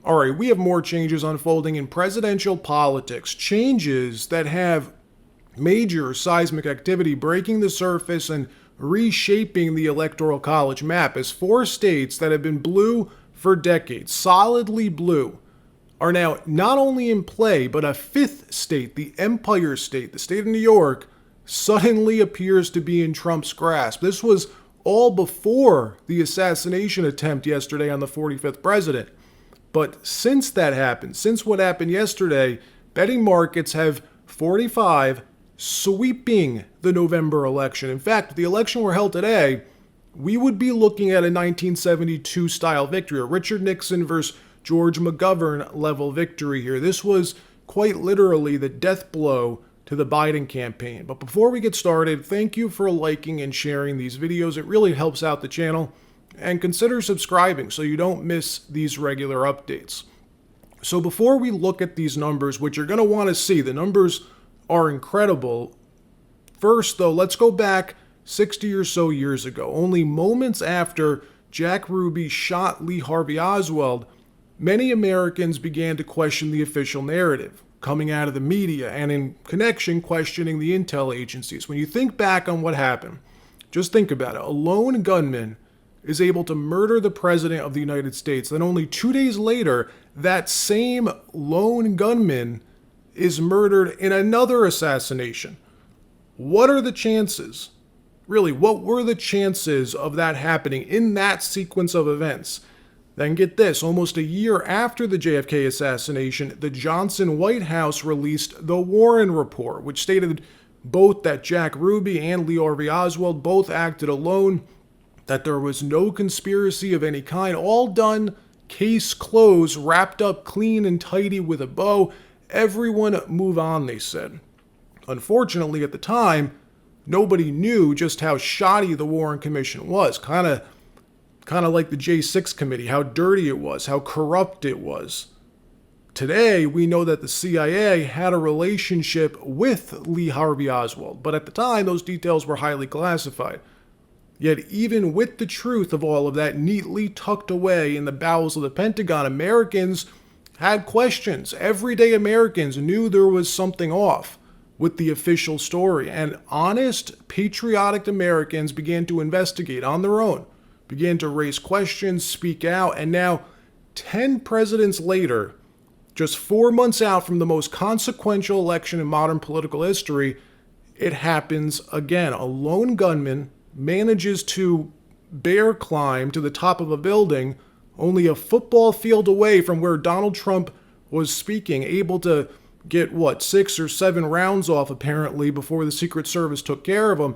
All right, we have more changes unfolding in presidential politics. Changes that have major seismic activity breaking the surface and reshaping the Electoral College map as 4 states that have been blue for decades, solidly blue, are now not only in play, but a 5th state, the Empire State, the state of New York, suddenly appears to be in Trump's grasp. This was all before the assassination attempt yesterday on the 45th president. But since that happened, since what happened yesterday, betting markets have 45 sweeping the November election. In fact, if the election were held today, we would be looking at a 1972 style victory, a Richard Nixon versus George McGovern level victory here. This was quite literally the death blow to the Biden campaign. But before we get started, thank you for liking and sharing these videos. It really helps out the channel. And consider subscribing so you don't miss these regular updates. So before we look at these numbers, which you're going to want to see, the numbers are incredible. First, though, let's go back 60 or so years ago. Only moments after Jack Ruby shot Lee Harvey Oswald, many Americans began to question the official narrative, coming out of the media and in connection questioning the intel agencies. When you think back on what happened, just think about it. A lone gunman is able to murder the president of the United States. Then only 2 days later, that same lone gunman is murdered in another assassination. What are the chances? Really, what were the chances of that happening in that sequence of events? Then get this, almost a year after the JFK assassination, the Johnson White House released the Warren Report, which stated both that Jack Ruby and Lee Harvey Oswald both acted alone, that there was no conspiracy of any kind, all done, case closed, wrapped up clean and tidy with a bow. Everyone move on, they said. Unfortunately, at the time, nobody knew just how shoddy the Warren Commission was. Kind of like the J6 committee, how dirty it was, how corrupt it was. Today, we know that the CIA had a relationship with Lee Harvey Oswald, but at the time, those details were highly classified. Yet even with the truth of all of that neatly tucked away in the bowels of the Pentagon, Americans had questions. Everyday Americans knew there was something off with the official story. And honest, patriotic Americans began to investigate on their own, began to raise questions, speak out. And now, 10 presidents later, just 4 months out from the most consequential election in modern political history, it happens again. A lone gunman manages to bear climb to the top of a building only a football field away from where Donald Trump was speaking, able to get, 6 or 7 rounds off apparently before the Secret Service took care of him.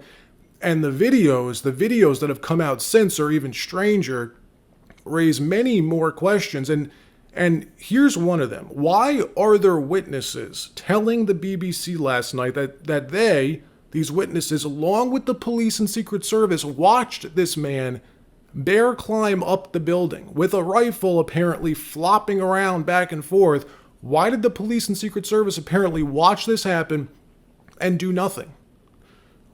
And the videos that have come out since are even stranger, raise many more questions. And here's one of them. Why are there witnesses telling the BBC last night that these witnesses, along with the police and Secret Service, watched this man bear climb up the building with a rifle apparently flopping around back and forth? Why did the police and Secret Service apparently watch this happen and do nothing?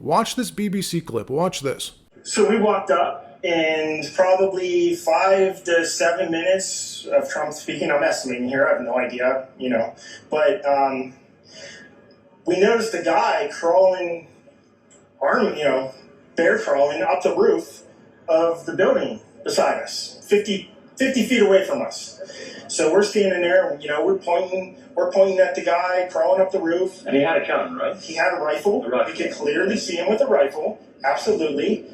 Watch this BBC clip. Watch this. So we walked up, and probably 5 to 7 minutes of Trump speaking. I'm estimating here. I have no idea, But we noticed a guy crawling, bear crawling up the roof of the building beside us, 50 feet away from us. So we're standing there, we're pointing at the guy crawling up the roof. And he had a gun, right? He had a rifle. We could clearly see him with a rifle. Absolutely.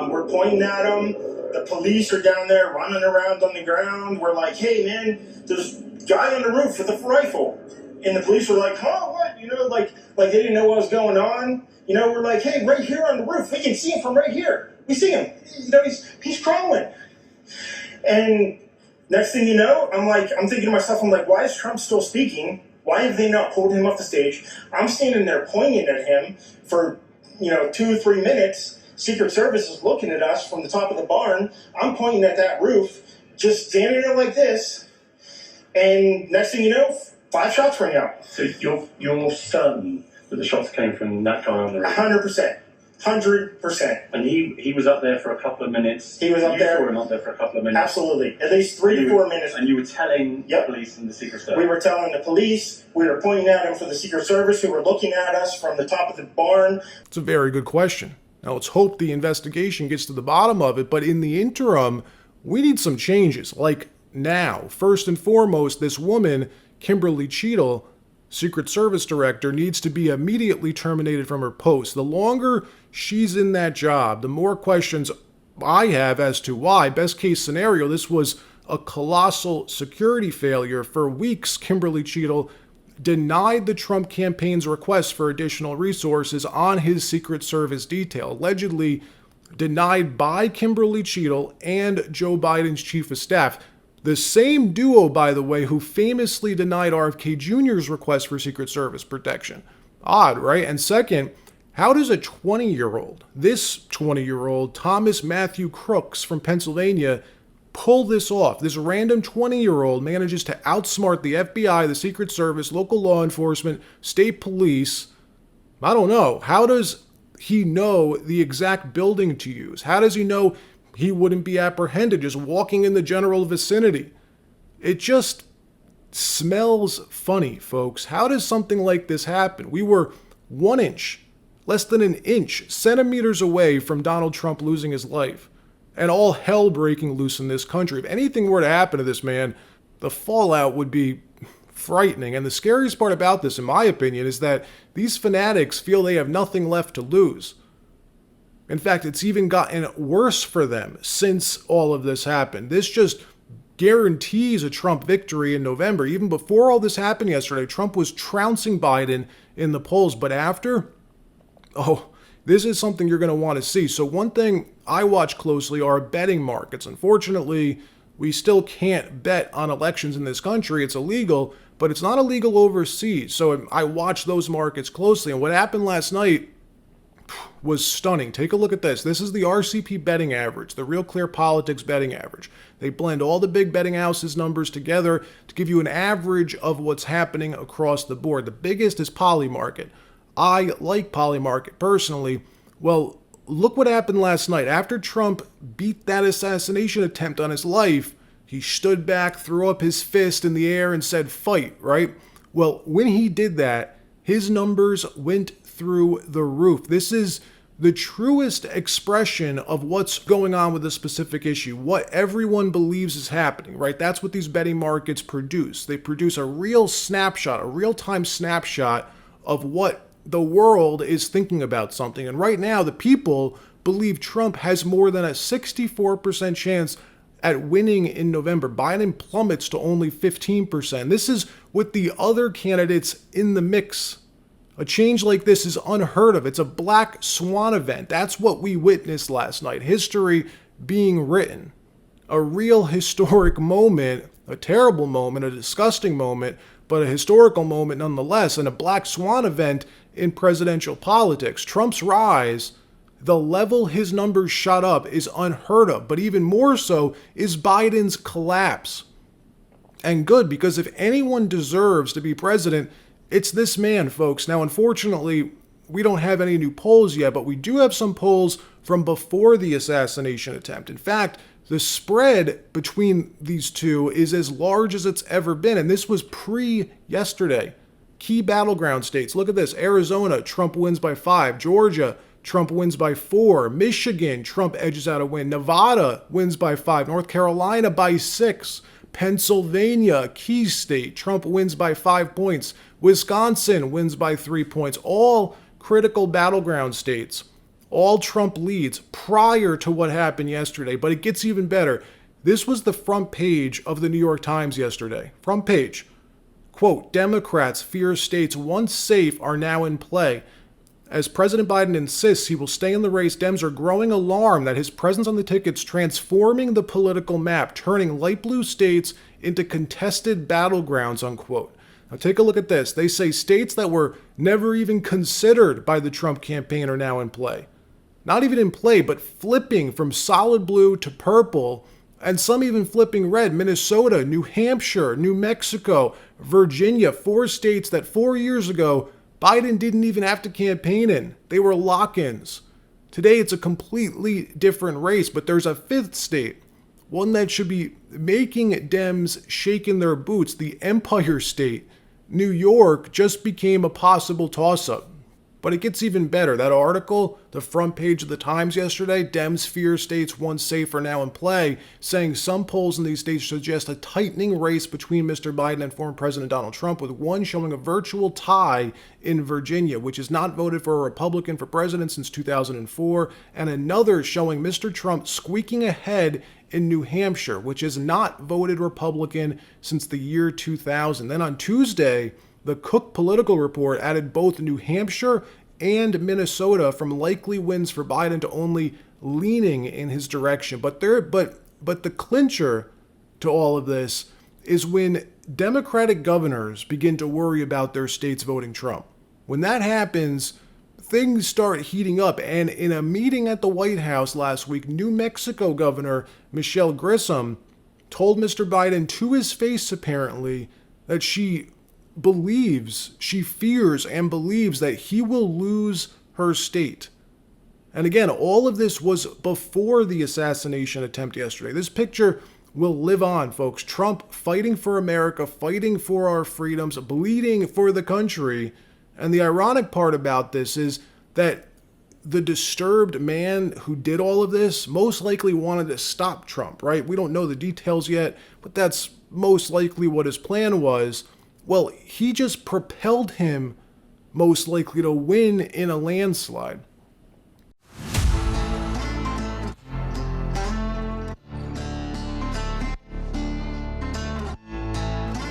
We're pointing at him. The police are down there running around on the ground. We're like, hey, man, there's a guy on the roof with a rifle. And the police were like, huh, what? Like they didn't know what was going on. We're like, hey, right here on the roof. We can see him from right here. We see him. He's crawling. And next thing you know, I'm thinking to myself, why is Trump still speaking? Why have they not pulled him off the stage? I'm standing there pointing at him for, 2 or 3 minutes. Secret Service is looking at us from the top of the barn. I'm pointing at that roof, just standing there like this. And next thing you know, 5 shots rang out. So you're certain that the shots came from that guy on the roof? 100%. 100%. And he was up there for a couple of minutes. He was up there. You were up there for a couple of minutes. Absolutely. At least 3 to 4 minutes. And you were telling the police and the Secret Service. We were telling the police. We were pointing at him for the Secret Service, who were looking at us from the top of the barn. It's a very good question. Now, let's hope the investigation gets to the bottom of it, but in the interim, we need some changes, like now. First and foremost, this woman, Kimberly Cheadle, Secret Service Director, needs to be immediately terminated from her post. The longer she's in that job, the more questions I have as to why. Best case scenario, this was a colossal security failure. For weeks, Kimberly Cheadle denied the Trump campaign's request for additional resources on his Secret Service detail, allegedly denied by Kimberly Cheadle and Joe Biden's chief of staff. The same duo, by the way, who famously denied RFK Jr.'s request for Secret Service protection. Odd, right? And second, how does a 20-year-old, this 20-year-old Thomas Matthew Crooks from Pennsylvania, pull this off? This random 20-year-old manages to outsmart the FBI, the Secret Service, local law enforcement, state police. I don't know. How does he know the exact building to use? How does he know he wouldn't be apprehended just walking in the general vicinity? It just smells funny, folks. How does something like this happen? We were 1 inch, less than an inch, centimeters away from Donald Trump losing his life, and all hell breaking loose in this country. If anything were to happen to this man, the fallout would be frightening. And the scariest part about this, in my opinion, is that these fanatics feel they have nothing left to lose. In fact, it's even gotten worse for them since all of this happened. This just guarantees a Trump victory in November. Even before all this happened yesterday, Trump was trouncing Biden in the polls. But after, this is something you're going to want to see. So one thing I watch closely are betting markets. Unfortunately, we still can't bet on elections in this country. It's illegal, but it's not illegal overseas. So I watch those markets closely. And what happened last night was stunning. Take a look at this. This is the RCP betting average, the Real Clear Politics betting average. They blend all the big betting houses numbers together to give you an average of what's happening across the board. The biggest is Polymarket. I like Polymarket personally. Well, look what happened last night. After Trump beat that assassination attempt on his life, he stood back, threw up his fist in the air and said, "Fight," right? Well, when he did that, his numbers went through the roof. This is the truest expression of what's going on with a specific issue, what everyone believes is happening, right? That's what these betting markets produce. They produce a real snapshot, a real-time snapshot of what the world is thinking about something. And right now, the people believe Trump has more than a 64% chance at winning in November. Biden plummets to only 15%. This is with the other candidates in the mix. A change like this is unheard of. It's a black swan event. That's what we witnessed last night. History being written. A real historic moment, a terrible moment, a disgusting moment, but a historical moment nonetheless, and a black swan event in presidential politics. Trump's rise, the level his numbers shot up, is unheard of, but even more so is Biden's collapse. And good, because if anyone deserves to be president, it's this man, folks. Now, unfortunately, we don't have any new polls yet, but we do have some polls from before the assassination attempt. In fact, the spread between these two is as large as it's ever been, and this was pre-yesterday. Key battleground states. Look at this. Arizona, Trump wins by 5. Georgia, Trump wins by 4. Michigan, Trump edges out a win. Nevada wins by 5. North Carolina by 6. Pennsylvania, key state, Trump wins by 5 points. Wisconsin wins by 3 points. All critical battleground states. All Trump leads prior to what happened yesterday. But it gets even better. This was the front page of the New York Times yesterday. Front page. Quote, Democrats fear states once safe are now in play. As President Biden insists he will stay in the race, Dems are growing alarm that his presence on the ticket's transforming the political map, turning light blue states into contested battlegrounds, unquote. Now take a look at this. They say states that were never even considered by the Trump campaign are now in play. Not even in play, but flipping from solid blue to purple, and some even flipping red. Minnesota, New Hampshire, New Mexico, Virginia, 4 states that 4 years ago Biden didn't even have to campaign in. They were lock-ins. Today, it's a completely different race, but there's a fifth state, one that should be making Dems shake in their boots. The Empire State, New York, just became a possible toss-up. But it gets even better. That article, the front page of the Times yesterday, Dems fear states once safe are now in play, saying some polls in these states suggest a tightening race between Mr. Biden and former President Donald Trump, with one showing a virtual tie in Virginia, which has not voted for a Republican for president since 2004, and another showing Mr. Trump squeaking ahead in New Hampshire, which has not voted Republican since the year 2000. Then on Tuesday, the Cook Political Report added both New Hampshire and Minnesota from likely wins for Biden to only leaning in his direction. But the clincher to all of this is when Democratic governors begin to worry about their states voting Trump. When that happens, things start heating up. And in a meeting at the White House last week, New Mexico Governor Michelle Grissom told Mr. Biden to his face, apparently, that she fears and believes that he will lose her state. And again, all of this was before the assassination attempt yesterday. This picture will live on, folks. Trump fighting for America, fighting for our freedoms, bleeding for the country. And the ironic part about this is that the disturbed man who did all of this most likely wanted to stop Trump, right? We don't know the details yet, but that's most likely what his plan was. Well, he just propelled him most likely to win in a landslide.